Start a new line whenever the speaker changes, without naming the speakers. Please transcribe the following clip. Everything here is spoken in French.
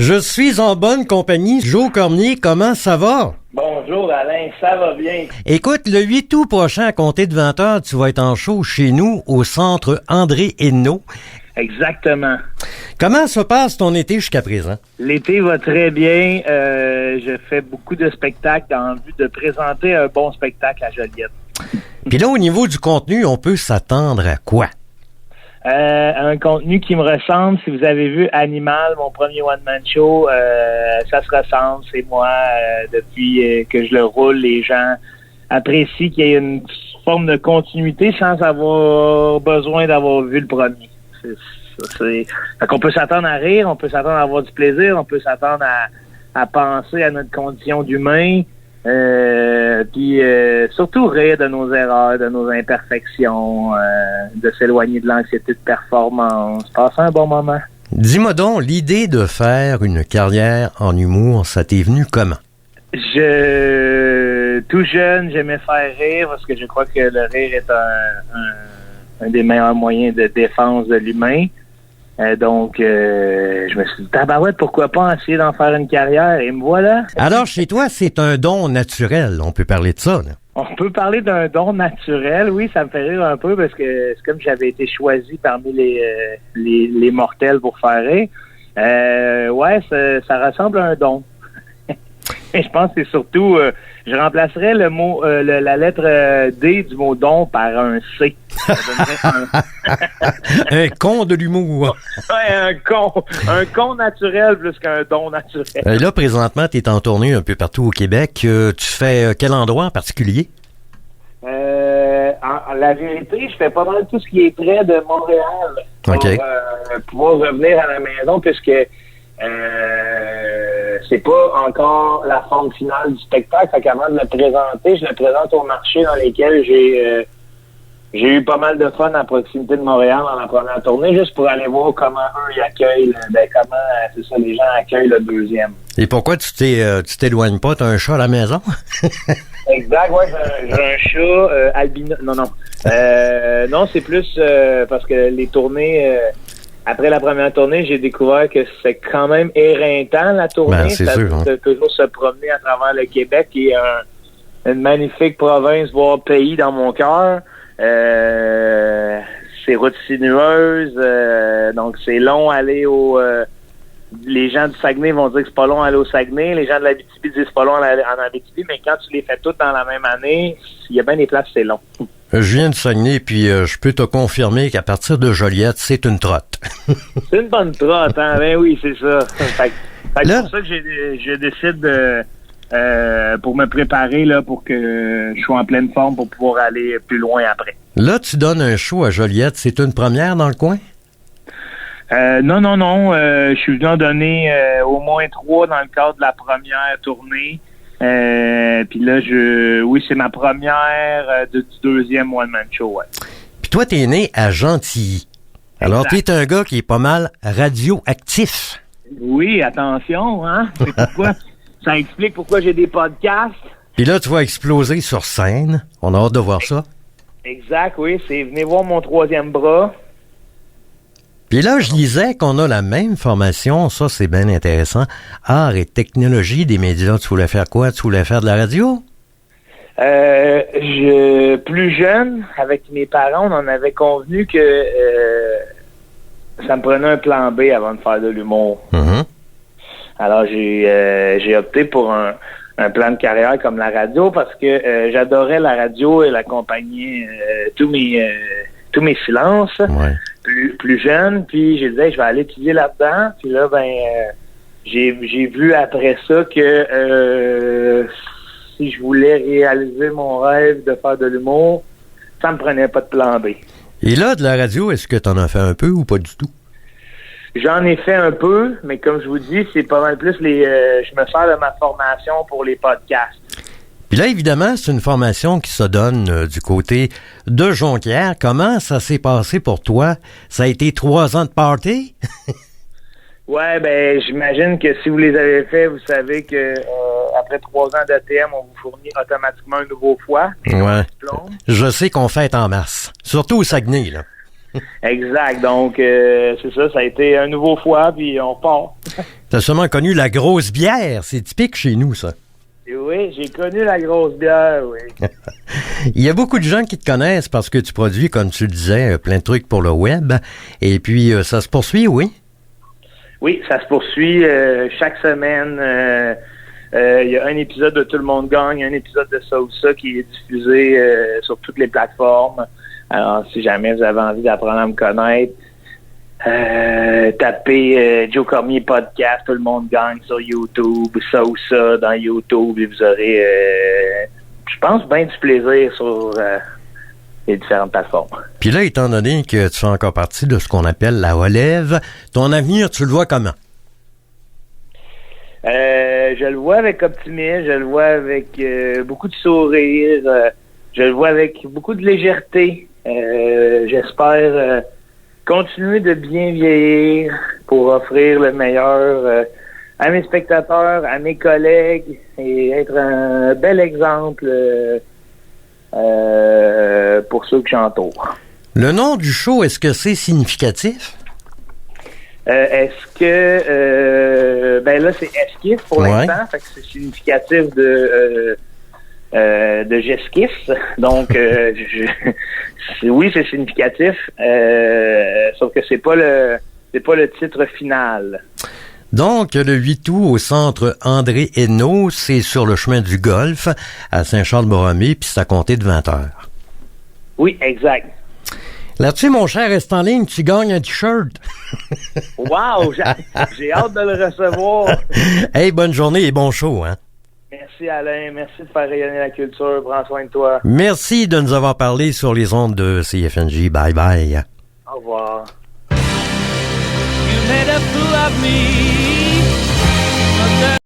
Je suis en bonne compagnie. Joe Cormier, comment ça va?
Bonjour Alain, ça va bien.
Écoute, le 8 août prochain, à compter de 20h, tu vas être en show chez nous au centre André Hainaut.
Exactement.
Comment se passe ton été jusqu'à présent?
L'été va très bien. Je fais beaucoup de spectacles en vue de présenter un bon spectacle à Joliette.
Puis là, au niveau du contenu, on peut s'attendre à quoi?
Un contenu qui me ressemble. Si vous avez vu Animal, mon premier one-man show, ça se ressemble. C'est moi, depuis que je le roule, les gens apprécient qu'il y ait une forme de continuité sans avoir besoin d'avoir vu le premier. Fait qu'on peut s'attendre à rire, on peut s'attendre à avoir du plaisir, on peut s'attendre à penser à notre condition d'humain, puis surtout rire de nos erreurs, de nos imperfections, de s'éloigner de l'anxiété de performance, passer un bon moment.
Dis-moi donc, l'idée de faire une carrière en humour, ça t'est venu comment?
Tout jeune, j'aimais faire rire parce que je crois que le rire est un des meilleurs moyens de défense de l'humain. Donc, je me suis dit, tabarouette, pourquoi pas essayer d'en faire une carrière? Et me voilà.
Alors, chez toi, c'est un don naturel. On peut parler de ça, là.
On peut parler d'un don naturel, oui, ça me fait rire un peu parce que c'est comme j'avais été choisi parmi les mortels pour faire rire. Ouais, ça ressemble à un don. Et je pense que c'est surtout, je remplacerais le mot, la lettre D du mot don par un C. Ça donnerait
un con de l'humour.
Ouais, un con naturel plus qu'un don naturel.
Là, présentement, tu es en tournée un peu partout au Québec. Tu fais quel endroit en particulier?
La vérité, je fais pas mal tout ce qui est près de Montréal pour pouvoir revenir à la maison puisque c'est pas encore la forme finale du spectacle. Fait qu'avant de le présenter, je le présente au marché dans lesquels j'ai eu pas mal de fun à proximité de Montréal dans la première tournée, juste pour aller voir comment eux ils accueillent, comment c'est ça, les gens accueillent le deuxième.
Et pourquoi tu t'éloignes pas? T'as un chat à la maison?
Exact, ouais, j'ai un chat albino. Non. Non, c'est plus parce que les tournées. Après la première tournée, j'ai découvert que c'est quand même éreintant, la tournée.
Ben, c'est sûr, hein.
Toujours se promener à travers le Québec, qui est une magnifique province, voire pays dans mon cœur. C'est routes sinueuses, donc c'est long à aller les gens du Saguenay vont dire que c'est pas long à aller au Saguenay. Les gens de l'Abitibi disent que c'est pas long à aller en Abitibi, mais quand tu les fais toutes dans la même année, il y a bien des places, c'est long.
Je viens de Saguenay, puis je peux te confirmer qu'à partir de Joliette, c'est une trotte.
C'est une bonne trotte, hein? Ben oui, c'est ça. Fait c'est pour ça que je décide pour me préparer là, pour que je sois en pleine forme pour pouvoir aller plus loin après.
Là, tu donnes un show à Joliette. C'est une première dans le coin?
Non. Je suis venu en donner au moins 3 dans le cadre de la première tournée. Puis là, oui, c'est ma première du deuxième one-man show, ouais.
Puis toi, t'es né à Gentilly. Alors, t'es un gars qui est pas mal radioactif.
Oui, attention, hein. C'est pourquoi, ça explique pourquoi j'ai des podcasts.
Puis là, tu vas exploser sur scène. On a hâte de voir ça.
Exact, oui. C'est venez voir mon 3e bras.
Puis là, je lisais qu'on a la même formation, ça c'est bien intéressant, art et technologie des médias. Tu voulais faire quoi? Tu voulais faire de la radio?
Plus jeune, avec mes parents, on en avait convenu que ça me prenait un plan B avant de faire de l'humour.
Mm-hmm. Alors
j'ai opté pour un plan de carrière comme la radio parce que j'adorais la radio et l'accompagner tous mes silences.
Ouais.
Plus jeune, puis j'ai dit hey, je vais aller étudier là-dedans, puis là j'ai vu après ça que si je voulais réaliser mon rêve de faire de l'humour, ça me prenait pas de plan B.
Et là, de la radio, est-ce que tu en as fait un peu ou pas du tout?
J'en ai fait un peu, mais comme je vous dis, c'est pas mal plus je me sers de ma formation pour les podcasts.
Puis là, évidemment, c'est une formation qui se donne du côté de Jonquière. Comment ça s'est passé pour toi? Ça a été 3 ans de party?
Ouais, ben j'imagine que si vous les avez fait, vous savez que après 3 ans d'ATM, on vous fournit automatiquement un nouveau foie.
Ouais. Je sais qu'on fête en mars. Surtout au Saguenay, là.
Exact. Donc, c'est ça a été un nouveau foie, puis on part.
T'as sûrement connu la grosse bière. C'est typique chez nous, ça.
Oui, j'ai connu la grosse bière, oui.
Il y a beaucoup de gens qui te connaissent parce que tu produis, comme tu le disais, plein de trucs pour le web. Et puis, ça se poursuit, oui?
Oui, ça se poursuit chaque semaine. Il y a un épisode de Tout le monde gagne, un épisode de Ça ou Ça qui est diffusé sur toutes les plateformes. Alors, si jamais vous avez envie d'apprendre à me connaître, tapez Joe Cormier Podcast, Tout le monde gagne sur YouTube, Ça ou Ça dans YouTube, et vous aurez, je pense, bien du plaisir sur les différentes plateformes.
Puis là, étant donné que tu fais encore partie de ce qu'on appelle la relève, ton avenir, tu le vois comment?
Je le vois avec optimisme, je le vois avec beaucoup de sourire, je le vois avec beaucoup de légèreté. J'espère continuer de bien vieillir pour offrir le meilleur à mes spectateurs, à mes collègues et être un bel exemple pour ceux que j'entoure. Le
nom du show, est-ce que c'est significatif?
Est-ce que ben là c'est esquisse pour l'instant, fait que c'est significatif de j'esquisse. Donc oui, c'est significatif. Sauf que c'est pas le titre final.
Donc, le 8 août, au centre André Hainaut, c'est sur le chemin du Golfe, à Saint-Charles-Borromée, puis c'est à compter de 20h.
Oui, exact.
Là-dessus, mon cher, reste en ligne, tu gagnes un T-shirt.
Wow! J'ai hâte de le recevoir.
Hey, bonne journée et bon show, hein?
Merci, Alain. Merci de faire rayonner la culture. Prends soin de toi.
Merci de nous avoir parlé sur les ondes de CFNJ. Bye bye.
Au revoir.
You made a fool of me.